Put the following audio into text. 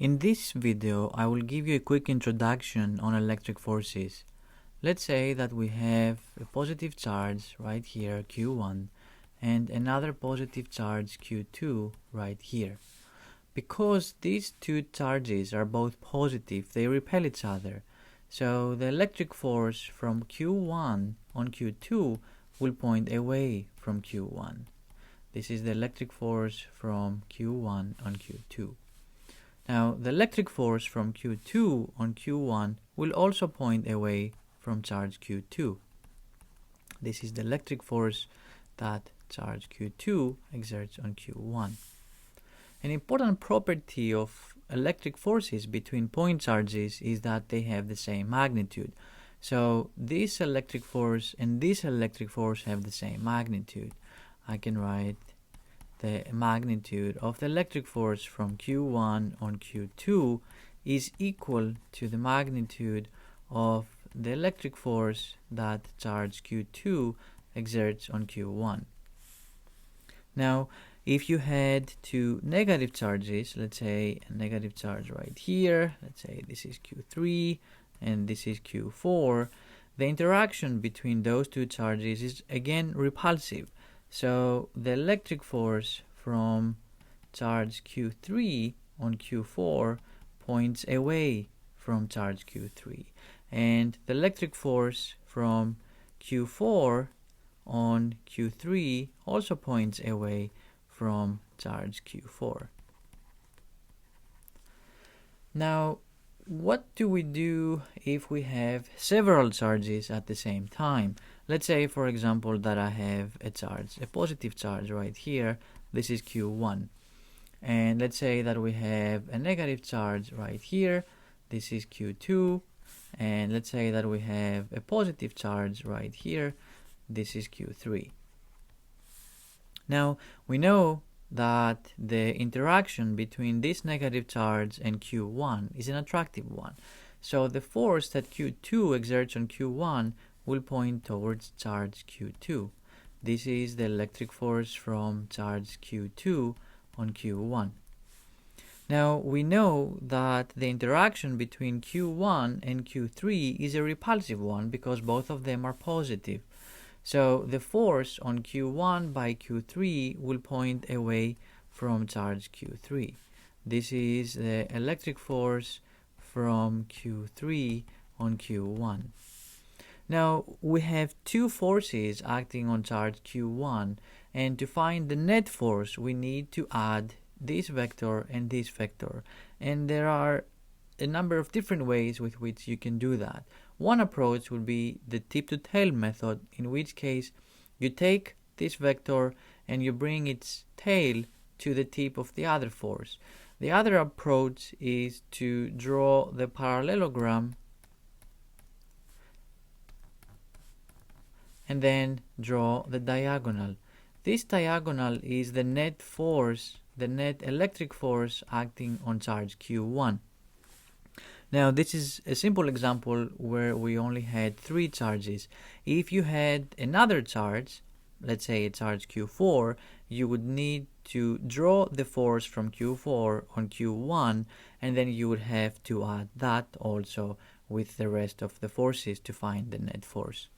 In this video, I will give you a quick introduction on electric forces. Let's say that we have a positive charge right here, Q1, and another positive charge, Q2, right here. Because these two charges are both positive, they repel each other. So the electric force from Q1 on Q2 will point away from Q1. This is the electric force from Q1 on Q2. Now, the electric force from Q2 on Q1 will also point away from charge Q2. This is the electric force that charge Q2 exerts on Q1. An important property of electric forces between point charges is that they have the same magnitude. So this electric force and this electric force have the same magnitude. I can write the magnitude of the electric force from Q1 on Q2 is equal to the magnitude of the electric force that charge Q2 exerts on Q1. Now, if you had two negative charges, let's say a negative charge right here, let's say this is Q3 and this is Q4, the interaction between those two charges is again repulsive. So the electric force from charge Q3 on Q4 points away from charge Q3, and the electric force from Q4 on Q3 also points away from charge Q4. Now, what do we do if we have several charges at the same time? Let's say, for example, that I have a charge, a positive charge right here. This is Q1. And let's say that we have a negative charge right here. This is Q2. And let's say that we have a positive charge right here. This is Q3. Now, we know that the interaction between this negative charge and Q1 is an attractive one. So the force that Q2 exerts on Q1 will point towards charge Q2. This is the electric force from charge Q2 on Q1. Now, we know that the interaction between Q1 and Q3 is a repulsive one because both of them are positive. So the force on Q1 by Q3 will point away from charge Q3. This is the electric force from Q3 on Q1. Now, we have two forces acting on charge Q1, and to find the net force we need to add this vector and this vector. And there are a number of different ways with which you can do that. One approach would be the tip-to-tail method, in which case you take this vector and you bring its tail to the tip of the other force. The other approach is to draw the parallelogram and then draw the diagonal. This diagonal is the net force, the net electric force acting on charge Q1. Now, this is a simple example where we only had three charges. If you had another charge, let's say a charge Q4, you would need to draw the force from Q4 on Q1, and then you would have to add that also with the rest of the forces to find the net force.